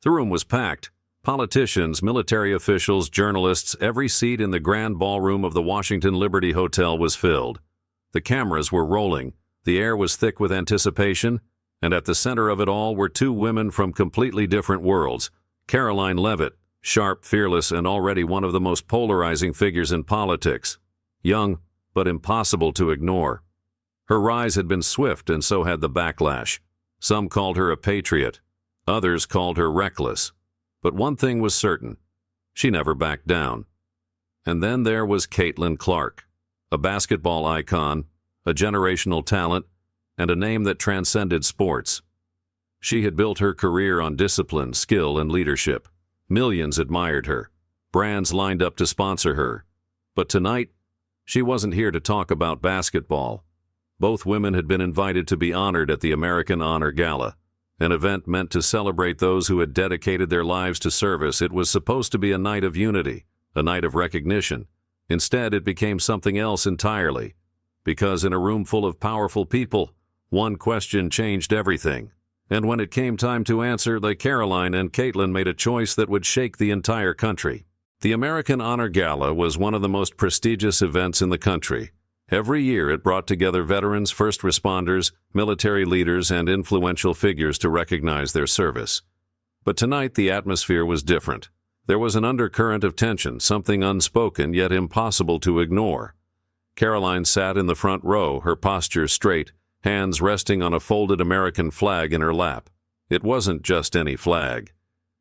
The room was packed. Politicians, military officials, journalists, every seat in the Grand Ballroom of the Washington Liberty Hotel was filled. The cameras were rolling, the air was thick with anticipation, and at the center of it all were two women from completely different worlds. Karoline Leavitt, sharp, fearless, and already one of the most polarizing figures in politics. Young, but impossible to ignore. Her rise had been swift, and so had the backlash. Some called her a patriot. Others called her reckless. But one thing was certain. She never backed down. And then there was Caitlin Clark, a basketball icon, a generational talent, and a name that transcended sports. She had built her career on discipline, skill, and leadership. Millions admired her. Brands lined up to sponsor her. But tonight, she wasn't here to talk about basketball. Both women had been invited to be honored at the American Honor Gala, an event meant to celebrate those who had dedicated their lives to service. It was supposed to be a night of unity, a night of recognition. Instead, it became something else entirely. Because in a room full of powerful people, one question changed everything. And when it came time to answer, Karoline and Caitlin made a choice that would shake the entire country. The American Honor Gala was one of the most prestigious events in the country. Every year it brought together veterans, first responders, military leaders, and influential figures to recognize their service. But tonight the atmosphere was different. There was an undercurrent of tension, something unspoken yet impossible to ignore. Karoline sat in the front row, her posture straight, hands resting on a folded American flag in her lap. It wasn't just any flag.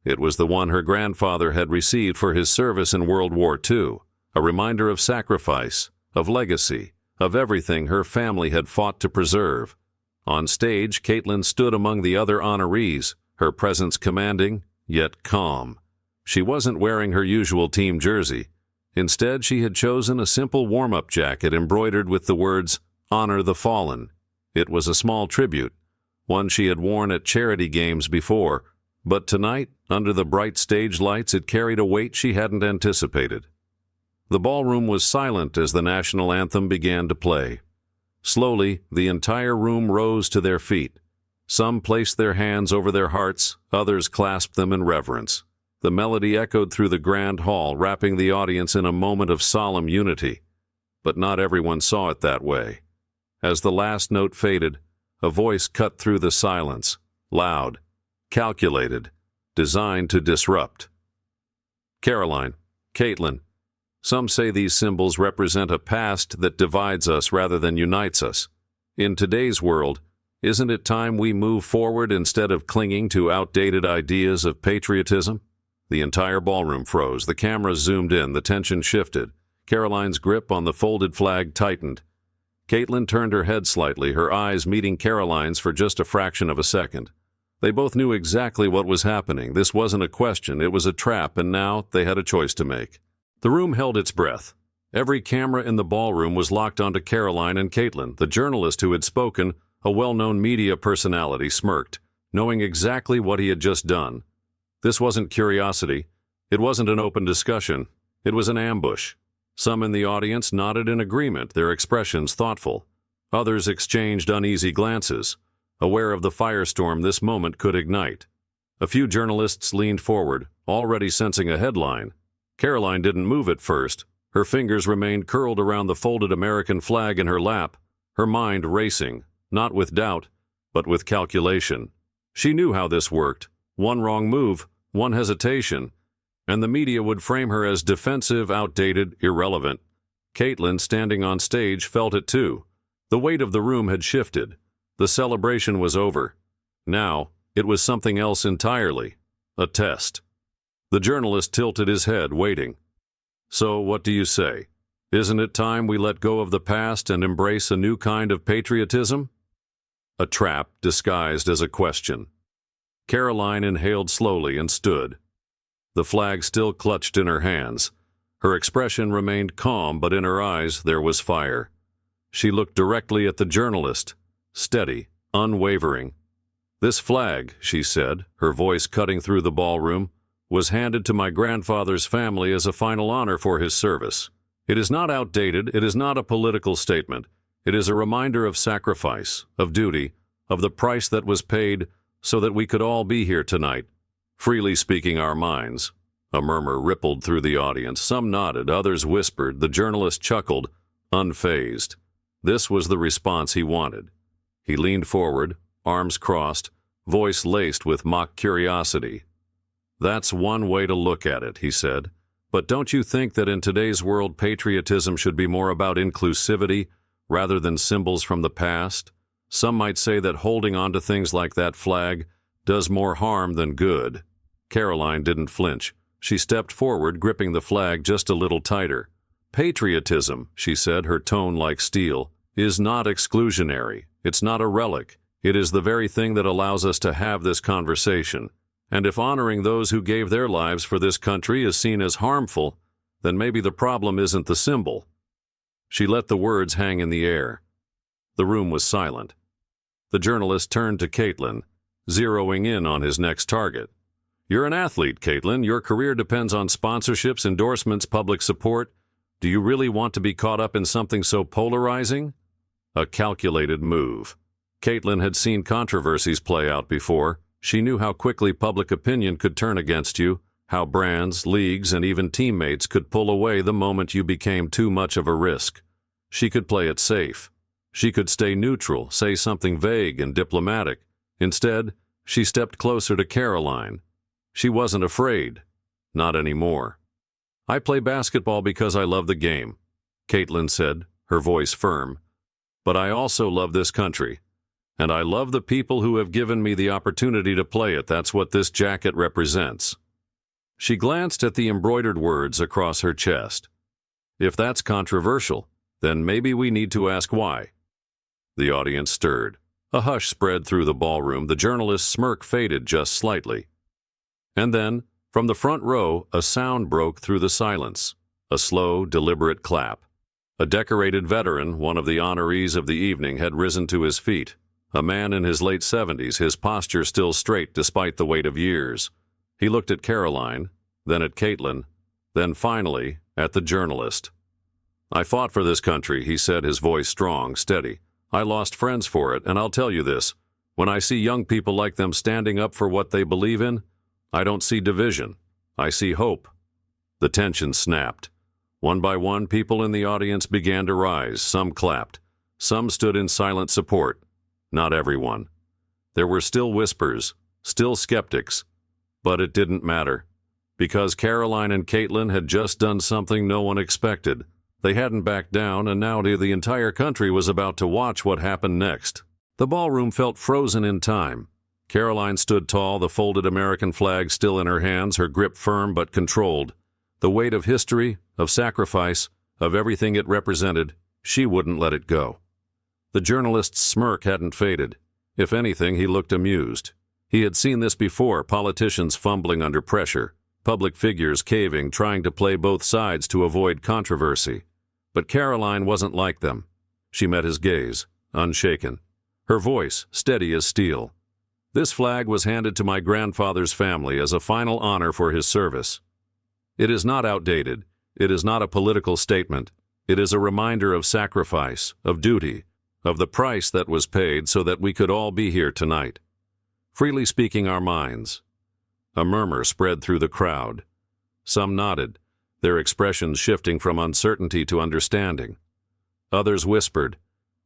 It was the one her grandfather had received for his service in World War II, a reminder of sacrifice, of legacy, of everything her family had fought to preserve. On stage, Caitlin stood among the other honorees, her presence commanding, yet calm. She wasn't wearing her usual team jersey. Instead, she had chosen a simple warm-up jacket embroidered with the words, "Honor the Fallen." It was a small tribute, one she had worn at charity games before, but tonight, under the bright stage lights, it carried a weight she hadn't anticipated. The ballroom was silent as the national anthem began to play. Slowly, the entire room rose to their feet. Some placed their hands over their hearts, others clasped them in reverence. The melody echoed through the grand hall, wrapping the audience in a moment of solemn unity. But not everyone saw it that way. As the last note faded, a voice cut through the silence, loud, calculated, designed to disrupt. Karoline, Caitlin, some say these symbols represent a past that divides us rather than unites us. In today's world, isn't it time we move forward instead of clinging to outdated ideas of patriotism? The entire ballroom froze. The cameras zoomed in. The tension shifted. Karoline's grip on the folded flag tightened. Caitlin turned her head slightly, her eyes meeting Karoline's for just a fraction of a second. They both knew exactly what was happening. This wasn't a question, it was a trap, and now they had a choice to make. The room held its breath. Every camera in the ballroom was locked onto Karoline and Caitlin. The journalist who had spoken, a well-known media personality, smirked, knowing exactly what he had just done. This wasn't curiosity. It wasn't an open discussion. It was an ambush. Some in the audience nodded in agreement, their expressions thoughtful. Others exchanged uneasy glances, aware of the firestorm this moment could ignite. A few journalists leaned forward, already sensing a headline. Karoline didn't move at first. Her fingers remained curled around the folded American flag in her lap, her mind racing, not with doubt, but with calculation. She knew how this worked. One wrong move, one hesitation, and the media would frame her as defensive, outdated, irrelevant. Caitlin, standing on stage, felt it too. The weight of the room had shifted. The celebration was over. Now, it was something else entirely. A test. The journalist tilted his head, waiting. So, what do you say? Isn't it time we let go of the past and embrace a new kind of patriotism? A trap disguised as a question. Karoline inhaled slowly and stood. The flag still clutched in her hands. Her expression remained calm, but in her eyes there was fire. She looked directly at the journalist, steady, unwavering. "This flag," she said, her voice cutting through the ballroom, "was handed to my grandfather's family as a final honor for his service. It is not outdated, it is not a political statement. It is a reminder of sacrifice, of duty, of the price that was paid so that we could all be here tonight. Freely speaking our minds. A murmur rippled through the audience. Some nodded, others whispered. The journalist chuckled, unfazed. This was the response he wanted. He leaned forward, arms crossed, voice laced with mock curiosity. "That's one way to look at it," he said. "But don't you think that in today's world patriotism should be more about inclusivity rather than symbols from the past? Some might say that holding on to things like that flag does more harm than good." Karoline didn't flinch. She stepped forward, gripping the flag just a little tighter. "Patriotism," she said, her tone like steel, "is not exclusionary. It's not a relic. It is the very thing that allows us to have this conversation. And if honoring those who gave their lives for this country is seen as harmful, then maybe the problem isn't the symbol." She let the words hang in the air. The room was silent. The journalist turned to Caitlin, zeroing in on his next target. "You're an athlete, Caitlin. Your career depends on sponsorships, endorsements, public support. Do you really want to be caught up in something so polarizing?" A calculated move. Caitlin had seen controversies play out before. She knew how quickly public opinion could turn against you, how brands, leagues, and even teammates could pull away the moment you became too much of a risk. She could play it safe. She could stay neutral, say something vague and diplomatic. Instead, she stepped closer to Karoline. She wasn't afraid. Not anymore. "I play basketball because I love the game," Caitlin said, her voice firm. "But I also love this country. And I love the people who have given me the opportunity to play it. That's what this jacket represents." She glanced at the embroidered words across her chest. "If that's controversial, then maybe we need to ask why." The audience stirred. A hush spread through the ballroom. The journalist's smirk faded just slightly. And then, from the front row, a sound broke through the silence. A slow, deliberate clap. A decorated veteran, one of the honorees of the evening, had risen to his feet. A man in his late 70s, his posture still straight despite the weight of years. He looked at Karoline, then at Caitlin, then finally at the journalist. "I fought for this country," he said, his voice strong, steady. "I lost friends for it, and I'll tell you this. When I see young people like them standing up for what they believe in, I don't see division. I see hope." The tension snapped. One by one, people in the audience began to rise. Some clapped. Some stood in silent support. Not everyone. There were still whispers, still skeptics. But it didn't matter. Because Karoline and Caitlin had just done something no one expected. They hadn't backed down, and now the entire country was about to watch what happened next. The ballroom felt frozen in time. Karoline stood tall, the folded American flag still in her hands, her grip firm but controlled. The weight of history, of sacrifice, of everything it represented, she wouldn't let it go. The journalist's smirk hadn't faded. If anything, he looked amused. He had seen this before, politicians fumbling under pressure, public figures caving, trying to play both sides to avoid controversy. But Karoline wasn't like them. She met his gaze, unshaken. Her voice, steady as steel. "This flag was handed to my grandfather's family as a final honor for his service. It is not outdated. It is not a political statement. It is a reminder of sacrifice, of duty, of the price that was paid so that we could all be here tonight. Freely speaking our minds." A murmur spread through the crowd. Some nodded, their expressions shifting from uncertainty to understanding. Others whispered,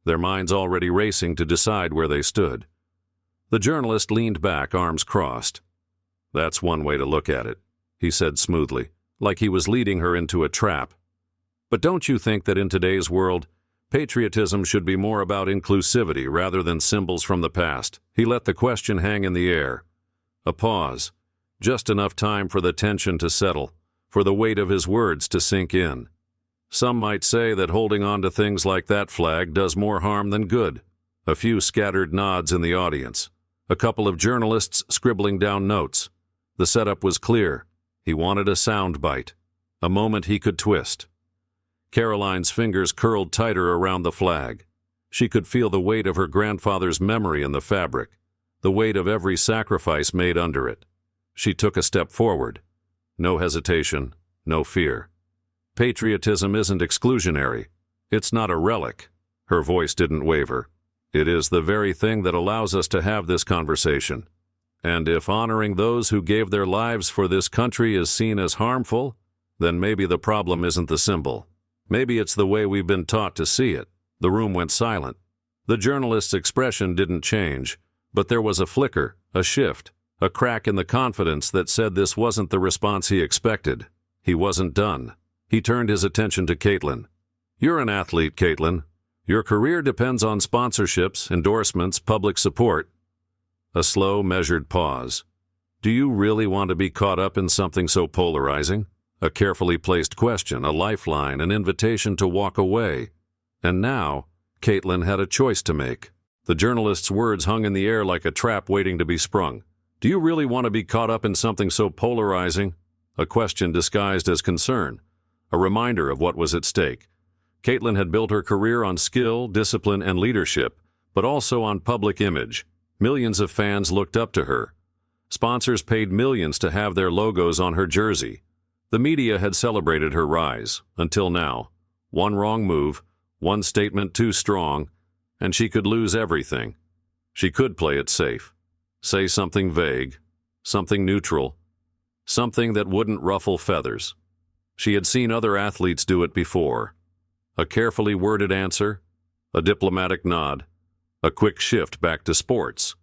their minds already racing to decide where they stood. The journalist leaned back, arms crossed. "That's one way to look at it," he said smoothly, like he was leading her into a trap. "But don't you think that in today's world, patriotism should be more about inclusivity rather than symbols from the past?" He let the question hang in the air. A pause, just enough time for the tension to settle, for the weight of his words to sink in. Some might say that holding on to things like that flag does more harm than good. A few scattered nods in the audience. A couple of journalists scribbling down notes. The setup was clear. He wanted a sound bite, a moment he could twist. Karoline's fingers curled tighter around the flag. She could feel the weight of her grandfather's memory in the fabric, the weight of every sacrifice made under it. She took a step forward. No hesitation, no fear. Patriotism isn't exclusionary. It's not a relic. Her voice didn't waver. It is the very thing that allows us to have this conversation. And if honoring those who gave their lives for this country is seen as harmful, then maybe the problem isn't the symbol. Maybe it's the way we've been taught to see it. The room went silent. The journalist's expression didn't change, but there was a flicker, a shift, a crack in the confidence that said this wasn't the response he expected. He wasn't done. He turned his attention to Caitlin. "You're an athlete, Caitlin. Your career depends on sponsorships, endorsements, public support." A slow, measured pause. "Do you really want to be caught up in something so polarizing?" A carefully placed question, a lifeline, an invitation to walk away. And now, Caitlin had a choice to make. The journalist's words hung in the air like a trap waiting to be sprung. "Do you really want to be caught up in something so polarizing?" A question disguised as concern, a reminder of what was at stake. Caitlin had built her career on skill, discipline, and leadership, but also on public image. Millions of fans looked up to her. Sponsors paid millions to have their logos on her jersey. The media had celebrated her rise, until now. One wrong move, one statement too strong, and she could lose everything. She could play it safe. Say something vague, something neutral, something that wouldn't ruffle feathers. She had seen other athletes do it before. A carefully worded answer, a diplomatic nod, a quick shift back to sports.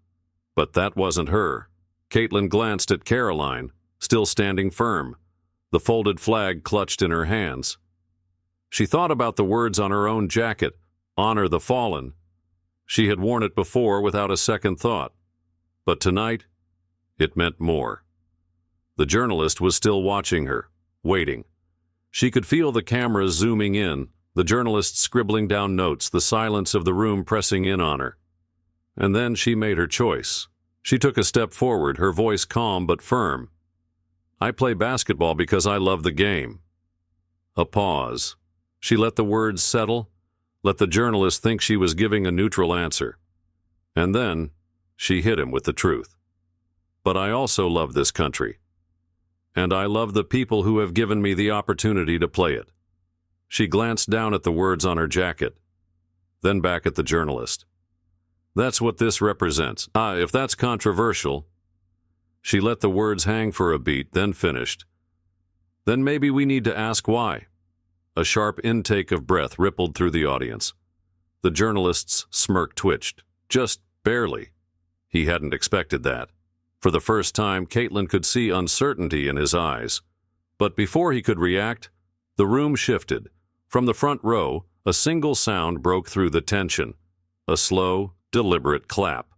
But that wasn't her. Caitlin glanced at Karoline, still standing firm, the folded flag clutched in her hands. She thought about the words on her own jacket, "Honor the Fallen." She had worn it before without a second thought. But tonight, it meant more. The journalist was still watching her, waiting. She could feel the cameras zooming in, the journalist scribbling down notes, the silence of the room pressing in on her. And then she made her choice. She took a step forward, her voice calm but firm. "I play basketball because I love the game." A pause. She let the words settle, let the journalist think she was giving a neutral answer. And then she hit him with the truth. "But I also love this country. And I love the people who have given me the opportunity to play it." She glanced down at the words on her jacket, then back at the journalist. "That's what this represents. If that's controversial." She let the words hang for a beat, then finished. "Then maybe we need to ask why." A sharp intake of breath rippled through the audience. The journalist's smirk twitched, just barely. He hadn't expected that. For the first time, Caitlin could see uncertainty in his eyes. But before he could react, the room shifted. From the front row, a single sound broke through the tension. A slow, deliberate clap.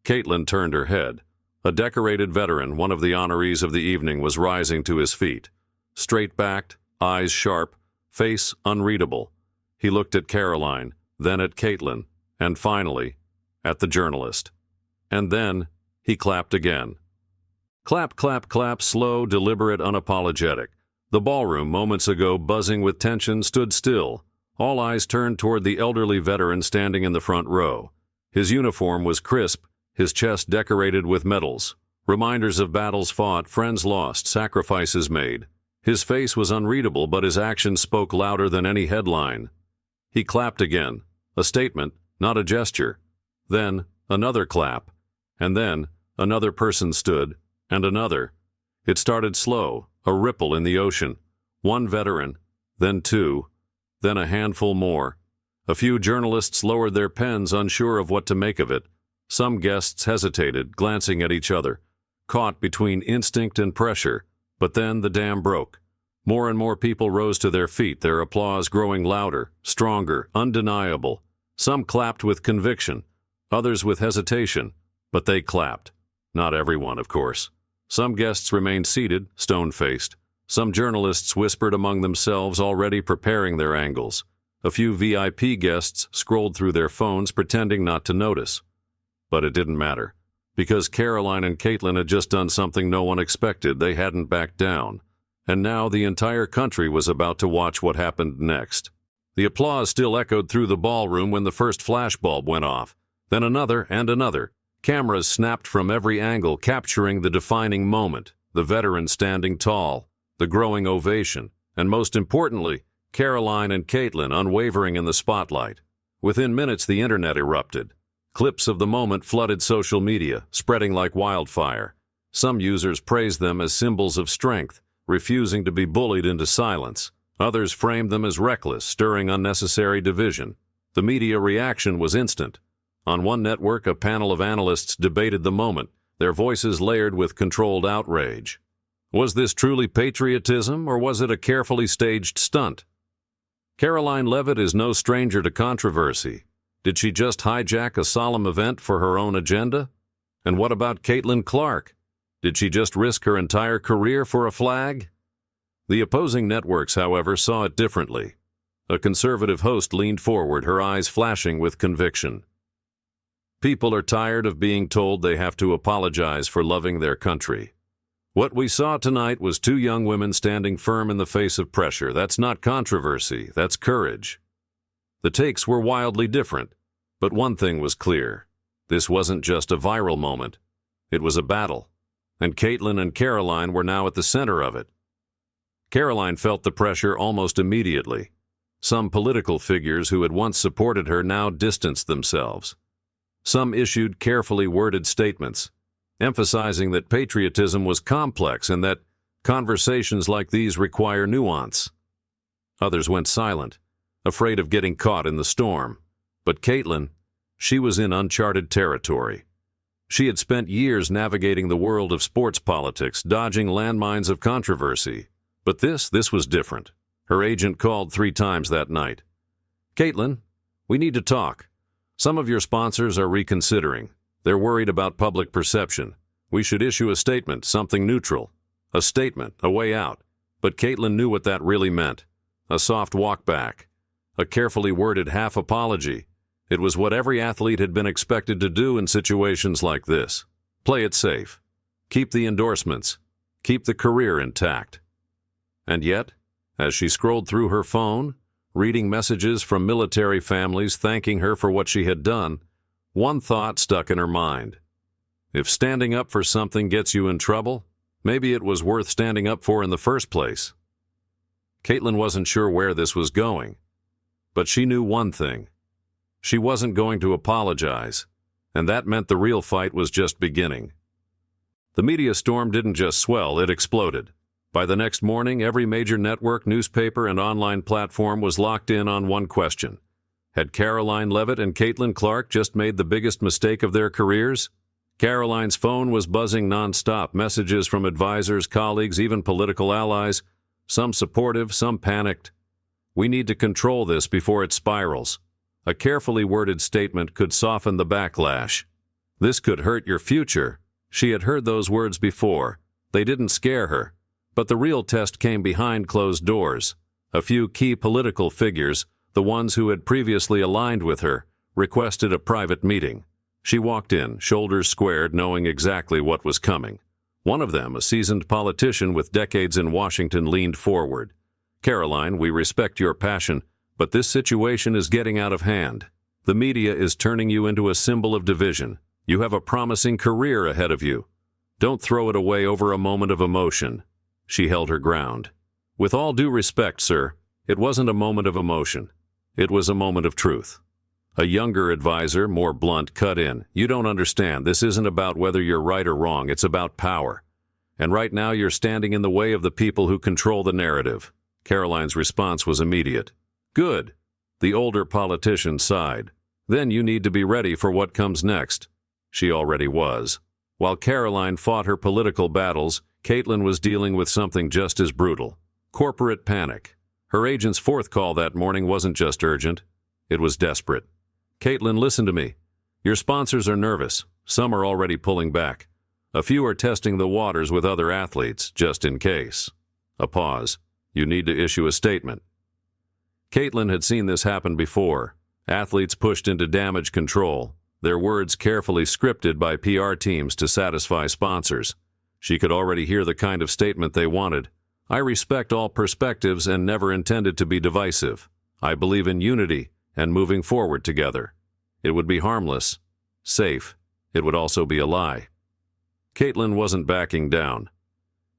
Caitlin turned her head. A decorated veteran, one of the honorees of the evening, was rising to his feet. Straight-backed, eyes sharp, face unreadable. He looked at Karoline, then at Caitlin, and finally, at the journalist. And then he clapped again. Clap, clap, clap, slow, deliberate, unapologetic. The ballroom, moments ago buzzing with tension, stood still. All eyes turned toward the elderly veteran standing in the front row. His uniform was crisp, his chest decorated with medals. Reminders of battles fought, friends lost, sacrifices made. His face was unreadable, but his actions spoke louder than any headline. He clapped again, a statement, not a gesture. Then another clap, and then another person stood, and another. It started slow, a ripple in the ocean. One veteran, then two, then a handful more. A few journalists lowered their pens, unsure of what to make of it. Some guests hesitated, glancing at each other, caught between instinct and pressure. But then the dam broke. More and more people rose to their feet, their applause growing louder, stronger, undeniable. Some clapped with conviction, others with hesitation, but they clapped. Not everyone, of course. Some guests remained seated, stone-faced. Some journalists whispered among themselves, already preparing their angles. A few VIP guests scrolled through their phones, pretending not to notice. But it didn't matter. Because Karoline and Caitlin had just done something no one expected, they hadn't backed down. And now the entire country was about to watch what happened next. The applause still echoed through the ballroom when the first flashbulb went off. Then another and another. Cameras snapped from every angle, capturing the defining moment, the veteran standing tall, the growing ovation, and most importantly, Karoline and Caitlin unwavering in the spotlight. Within minutes, the internet erupted. Clips of the moment flooded social media, spreading like wildfire. Some users praised them as symbols of strength, refusing to be bullied into silence. Others framed them as reckless, stirring unnecessary division. The media reaction was instant. On one network, a panel of analysts debated the moment, their voices layered with controlled outrage. Was this truly patriotism, or was it a carefully staged stunt? Karoline Leavitt is no stranger to controversy. Did she just hijack a solemn event for her own agenda? And what about Caitlin Clark? Did she just risk her entire career for a flag? The opposing networks, however, saw it differently. A conservative host leaned forward, her eyes flashing with conviction. People are tired of being told they have to apologize for loving their country. What we saw tonight was two young women standing firm in the face of pressure. That's not controversy, that's courage. The takes were wildly different, but one thing was clear. This wasn't just a viral moment. It was a battle, and Caitlin and Karoline were now at the center of it. Karoline felt the pressure almost immediately. Some political figures who had once supported her now distanced themselves. Some issued carefully worded statements, emphasizing that patriotism was complex and that conversations like these require nuance. Others went silent, afraid of getting caught in the storm. But Caitlin, she was in uncharted territory. She had spent years navigating the world of sports politics, dodging landmines of controversy. But this was different. Her agent called 3 times that night. "Caitlin, we need to talk. Some of your sponsors are reconsidering. They're worried about public perception. We should issue a statement, something neutral. A statement, a way out." But Caitlin knew what that really meant. A soft walk back. A carefully worded half-apology. It was what every athlete had been expected to do in situations like this. Play it safe. Keep the endorsements. Keep the career intact. And yet, as she scrolled through her phone, reading messages from military families thanking her for what she had done, one thought stuck in her mind. If standing up for something gets you in trouble, maybe it was worth standing up for in the first place. Caitlin wasn't sure where this was going, but she knew one thing. She wasn't going to apologize, and that meant the real fight was just beginning. The media storm didn't just swell, it exploded. By the next morning, every major network, newspaper, and online platform was locked in on one question. Had Karoline Leavitt and Caitlin Clark just made the biggest mistake of their careers? Karoline's phone was buzzing nonstop, messages from advisors, colleagues, even political allies, some supportive, some panicked. "We need to control this before it spirals." A carefully worded statement could soften the backlash. "This could hurt your future." She had heard those words before. They didn't scare her. But the real test came behind closed doors. A few key political figures, the ones who had previously aligned with her, requested a private meeting. She walked in, shoulders squared, knowing exactly what was coming. One of them, a seasoned politician with decades in Washington, leaned forward. "Karoline, we respect your passion, but this situation is getting out of hand. The media is turning you into a symbol of division. You have a promising career ahead of you. Don't throw it away over a moment of emotion." She held her ground. "With all due respect, sir, it wasn't a moment of emotion. It was a moment of truth." A younger advisor, more blunt, cut in. "You don't understand. This isn't about whether you're right or wrong. It's about power. And right now you're standing in the way of the people who control the narrative." Karoline's response was immediate. "Good." The older politician sighed. "Then you need to be ready for what comes next." She already was. While Karoline fought her political battles, Caitlin was dealing with something just as brutal. Corporate panic. Her agent's fourth call that morning wasn't just urgent. It was desperate. "Caitlin, listen to me. Your sponsors are nervous. Some are already pulling back. A few are testing the waters with other athletes, just in case." A pause. "You need to issue a statement." Caitlin had seen this happen before. Athletes pushed into damage control, their words carefully scripted by PR teams to satisfy sponsors. She could already hear the kind of statement they wanted. "I respect all perspectives and never intended to be divisive. I believe in unity and moving forward together." It would be harmless, safe. It would also be a lie. Caitlin wasn't backing down.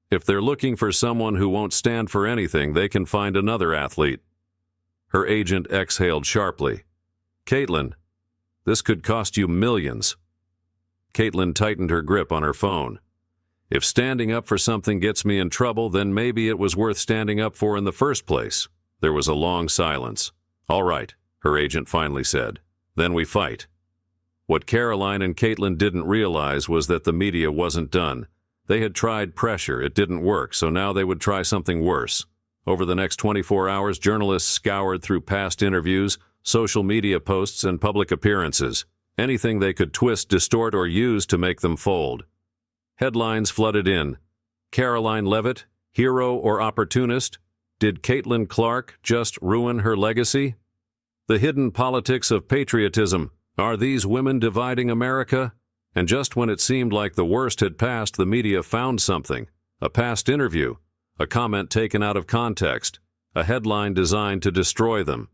If they're looking for someone who won't stand for anything, they can find another athlete. Her agent exhaled sharply. "Caitlin, This could cost you millions." Caitlin tightened her grip on her phone. "If standing up for something gets me in trouble, then maybe it was worth standing up for in the first place." There was a long silence. "All right," her agent finally said. "Then we fight." What Karoline and Caitlin didn't realize was that the media wasn't done. They had tried pressure, it didn't work, so now they would try something worse. Over the next 24 hours, journalists scoured through past interviews, social media posts, and public appearances. Anything they could twist, distort, or use to make them fold. Headlines flooded in. Karoline Leavitt, hero or opportunist? Did Caitlin Clark just ruin her legacy? The hidden politics of patriotism. Are these women dividing America? And just when it seemed like the worst had passed, the media found something. A past interview, a comment taken out of context, a headline designed to destroy them.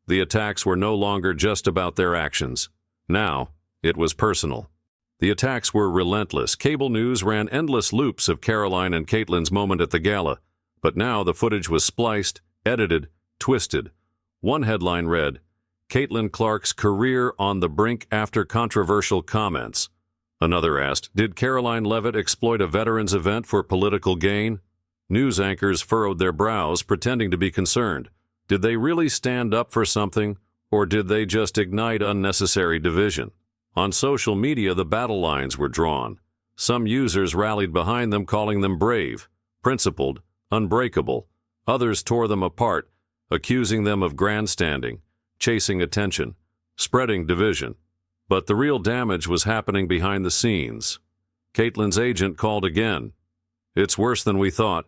The attacks were no longer just about their actions. Now, it was personal. The attacks were relentless. Cable news ran endless loops of Karoline and Caitlin's moment at the gala, but now the footage was spliced, edited, twisted. One headline read, "Caitlin Clark's career on the brink after controversial comments." Another asked, "Did Karoline Leavitt exploit a veterans event for political gain?" News anchors furrowed their brows, pretending to be concerned. Did they really stand up for something, or did they just ignite unnecessary division? On social media, the battle lines were drawn. Some users rallied behind them, calling them brave, principled, unbreakable. Others tore them apart, accusing them of grandstanding, chasing attention, spreading division. But the real damage was happening behind the scenes. Caitlin's agent called again. "It's worse than we thought.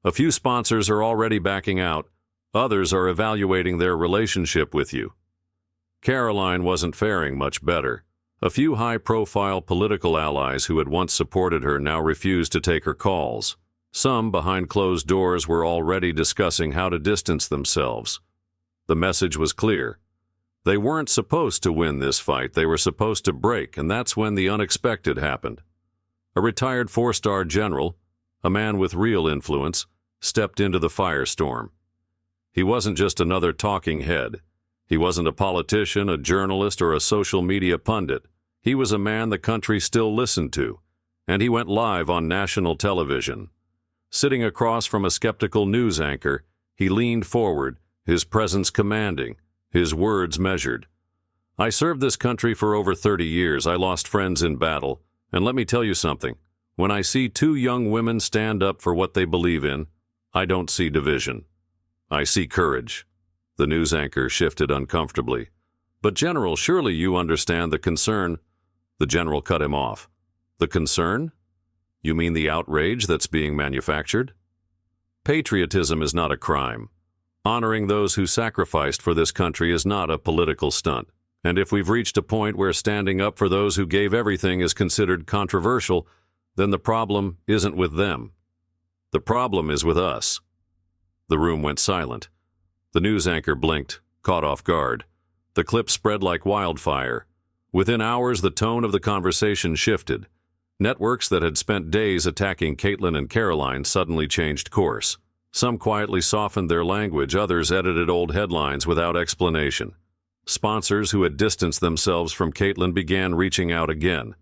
A few sponsors are already backing out. Others are evaluating their relationship with you." Karoline wasn't faring much better. A few high-profile political allies who had once supported her now refused to take her calls. Some, behind closed doors, were already discussing how to distance themselves. The message was clear. They weren't supposed to win this fight, they were supposed to break, and that's when the unexpected happened. A retired four-star general, a man with real influence, stepped into the firestorm. He wasn't just another talking head. He wasn't a politician, a journalist, or a social media pundit. He was a man the country still listened to, and he went live on national television. Sitting across from a skeptical news anchor, he leaned forward, his presence commanding, his words measured. "I served this country for over 30 years. I lost friends in battle. And let me tell you something. When I see two young women stand up for what they believe in, I don't see division. I see courage." The news anchor shifted uncomfortably. "But General, surely you understand the concern." The general cut him off. "The concern? You mean the outrage that's being manufactured? Patriotism is not a crime. Honoring those who sacrificed for this country is not a political stunt. And if we've reached a point where standing up for those who gave everything is considered controversial, then the problem isn't with them. The problem is with us." The room went silent. The news anchor blinked, caught off guard. The clip spread like wildfire. Within hours, the tone of the conversation shifted. Networks that had spent days attacking Caitlin and Karoline suddenly changed course. Some quietly softened their language, others edited old headlines without explanation. Sponsors who had distanced themselves from Caitlin began reaching out again.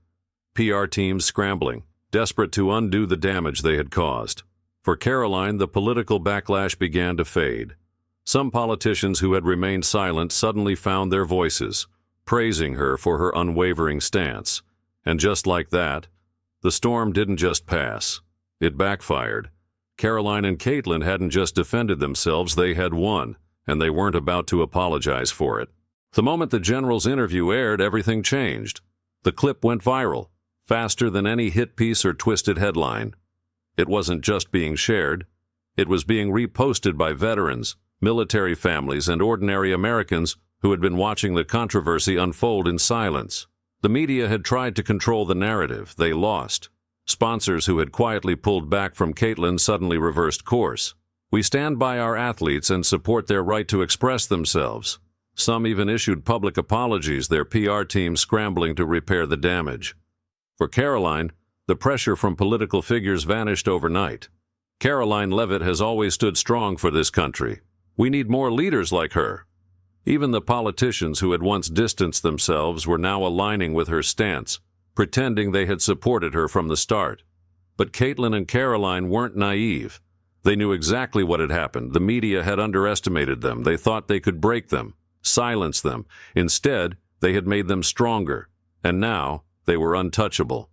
PR teams scrambling, desperate to undo the damage they had caused. For Karoline, the political backlash began to fade. Some politicians who had remained silent suddenly found their voices, praising her for her unwavering stance. And just like that, the storm didn't just pass. It backfired. Karoline and Caitlin hadn't just defended themselves, they had won, and they weren't about to apologize for it. The moment the general's interview aired, everything changed. The clip went viral, faster than any hit piece or twisted headline. It wasn't just being shared. It was being reposted by veterans, military families, and ordinary Americans who had been watching the controversy unfold in silence. The media had tried to control the narrative. They lost. Sponsors who had quietly pulled back from Caitlin suddenly reversed course. "We stand by our athletes and support their right to express themselves." Some even issued public apologies, their PR team scrambling to repair the damage. For Karoline, the pressure from political figures vanished overnight. Karoline Leavitt has always stood strong for this country. We need more leaders like her. Even the politicians who had once distanced themselves were now aligning with her stance, pretending they had supported her from the start. But Caitlin and Karoline weren't naive. They knew exactly what had happened. The media had underestimated them. They thought they could break them, silence them. Instead, they had made them stronger, and now they were untouchable.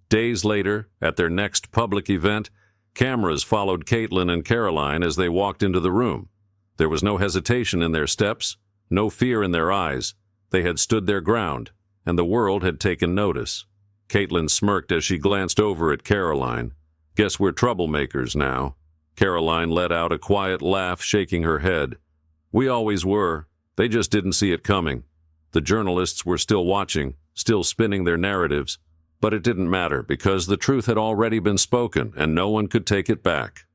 Days later, at their next public event, cameras followed Caitlin and Karoline as they walked into the room. There was no hesitation in their steps, no fear in their eyes. They had stood their ground, and the world had taken notice. Caitlin smirked as she glanced over at Karoline. "Guess we're troublemakers now." Karoline let out a quiet laugh, shaking her head. "We always were. They just didn't see it coming." The journalists were still watching, still spinning their narratives. But it didn't matter because the truth had already been spoken and no one could take it back.